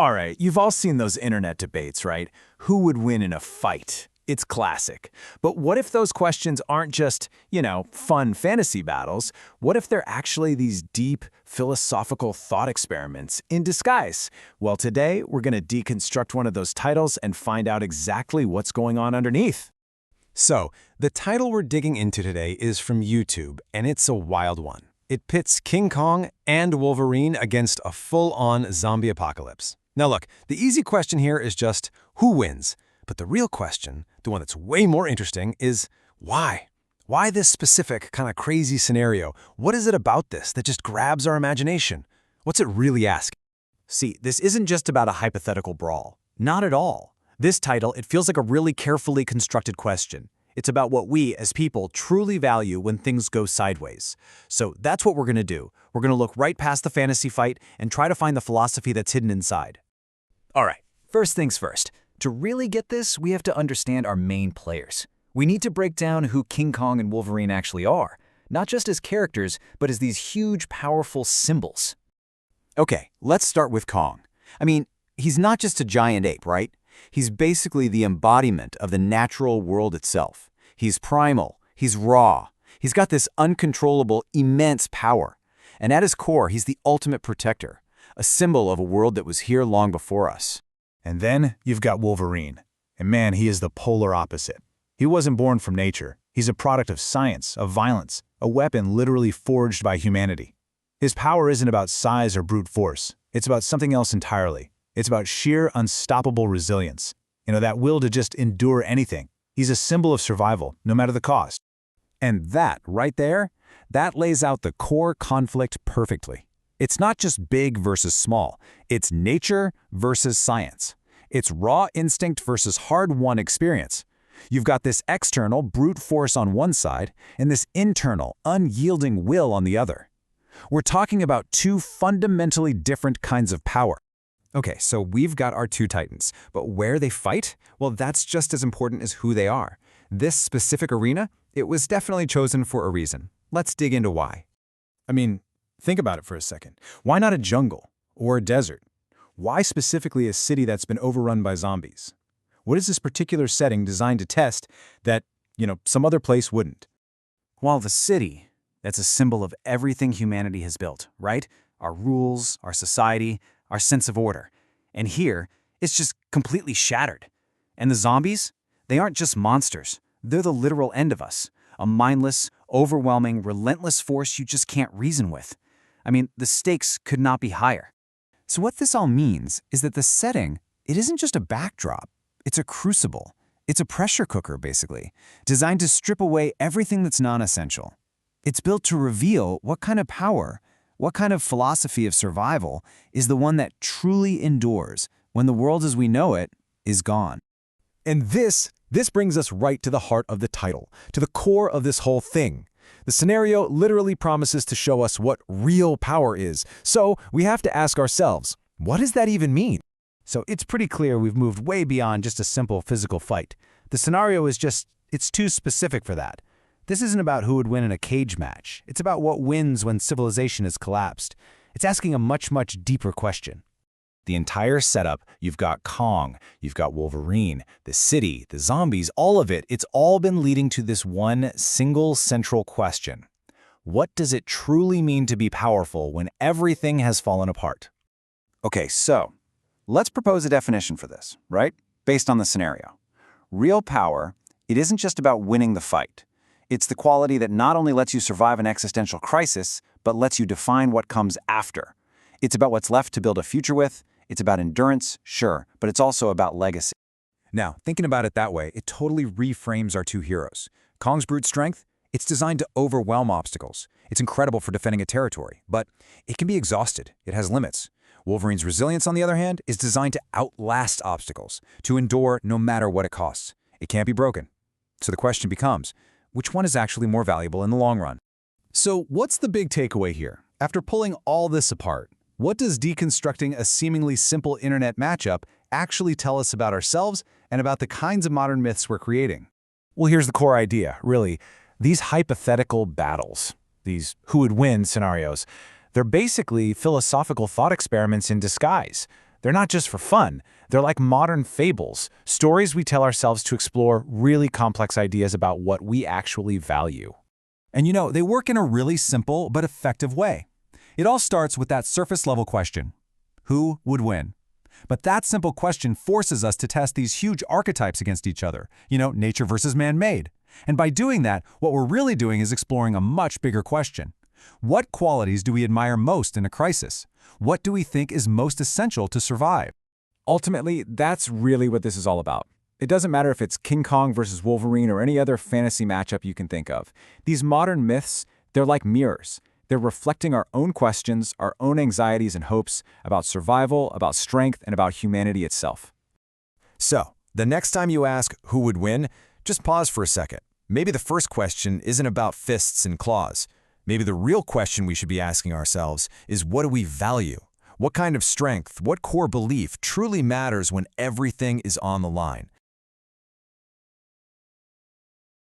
All right, you've all seen those internet debates, right? Who would win in a fight? It's classic. But what if those questions aren't just, fun fantasy battles? What if they're actually these deep, philosophical thought experiments in disguise? Well, today, we're going to deconstruct one of those titles and find out exactly what's going on underneath. So, the title we're digging into today is from YouTube, and it's a wild one. It pits King Kong and Wolverine against a full-on zombie apocalypse. Now look, the easy question here is just, who wins? But the real question, the one that's way more interesting, is why? Why this specific kind of crazy scenario? What is it about this that just grabs our imagination? What's it really asking? See, this isn't just about a hypothetical brawl. Not at all. This title, it feels like a really carefully constructed question. It's about what we, as people, truly value when things go sideways. So that's what we're going to do. We're going to look right past the fantasy fight and try to find the philosophy that's hidden inside. All right, first things first. To really get this, we have to understand our main players. We need to break down who King Kong and Wolverine actually are, not just as characters, but as these huge, powerful symbols. Okay, let's start with Kong. I mean, he's not just a giant ape, right? He's basically the embodiment of the natural world itself. He's primal, he's raw, he's got this uncontrollable, immense power. And at his core, he's the ultimate protector, a symbol of a world that was here long before us. And then you've got Wolverine. And man, he is the polar opposite. He wasn't born from nature. He's a product of science, of violence, a weapon literally forged by humanity. His power isn't about size or brute force. It's about something else entirely. It's about sheer, unstoppable resilience. That will to just endure anything. He's a symbol of survival, no matter the cost. And that, right there, that lays out the core conflict perfectly. It's not just big versus small. It's nature versus science. It's raw instinct versus hard-won experience. You've got this external brute force on one side and this internal, unyielding will on the other. We're talking about two fundamentally different kinds of power. Okay, so we've got our two titans, but where they fight? Well, that's just as important as who they are. This specific arena, it was definitely chosen for a reason. Let's dig into why. I mean, think about it for a second. Why not a jungle or a desert? Why specifically a city that's been overrun by zombies? What is this particular setting designed to test that, some other place wouldn't? Well, the city, that's a symbol of everything humanity has built, right? Our rules, our society, our sense of order. And here, it's just completely shattered. And the zombies? They aren't just monsters. They're the literal end of us. A mindless, overwhelming, relentless force you just can't reason with. I mean, the stakes could not be higher. So what this all means is that the setting, it isn't just a backdrop. It's a crucible. It's a pressure cooker, basically, designed to strip away everything that's non-essential. It's built to reveal what kind of power, what kind of philosophy of survival is the one that truly endures when the world as we know it is gone. And this brings us right to the heart of the title, to the core of this whole thing. The scenario literally promises to show us what real power is. So we have to ask ourselves, what does that even mean? So it's pretty clear we've moved way beyond just a simple physical fight. The scenario is it's too specific for that. This isn't about who would win in a cage match. It's about what wins when civilization has collapsed. It's asking a much, much deeper question. The entire setup, you've got Kong, you've got Wolverine, the city, the zombies, all of it, it's all been leading to this one single central question. What does it truly mean to be powerful when everything has fallen apart? Okay, so let's propose a definition for this, right? Based on the scenario. Real power, it isn't just about winning the fight. It's the quality that not only lets you survive an existential crisis, but lets you define what comes after. It's about what's left to build a future with. It's about endurance, sure, but it's also about legacy. Now, thinking about it that way, it totally reframes our two heroes. Kong's brute strength, it's designed to overwhelm obstacles. It's incredible for defending a territory, but it can be exhausted. It has limits. Wolverine's resilience, on the other hand, is designed to outlast obstacles, to endure no matter what it costs. It can't be broken. So the question becomes, which one is actually more valuable in the long run? So what's the big takeaway here? After pulling all this apart, what does deconstructing a seemingly simple internet matchup actually tell us about ourselves and about the kinds of modern myths we're creating? Well, here's the core idea, really. These hypothetical battles, these who would win scenarios, they're basically philosophical thought experiments in disguise. They're not just for fun. They're like modern fables, stories we tell ourselves to explore really complex ideas about what we actually value. And you know, they work in a really simple but effective way. It all starts with that surface-level question: who would win? But that simple question forces us to test these huge archetypes against each other, nature versus man-made. And by doing that, what we're really doing is exploring a much bigger question. What qualities do we admire most in a crisis? What do we think is most essential to survive? Ultimately, that's really what this is all about. It doesn't matter if it's King Kong versus Wolverine or any other fantasy matchup you can think of. These modern myths, they're like mirrors. They're reflecting our own questions, our own anxieties and hopes about survival, about strength, and about humanity itself. So, the next time you ask who would win, just pause for a second. Maybe the first question isn't about fists and claws. Maybe the real question we should be asking ourselves is, what do we value? What kind of strength, what core belief truly matters when everything is on the line?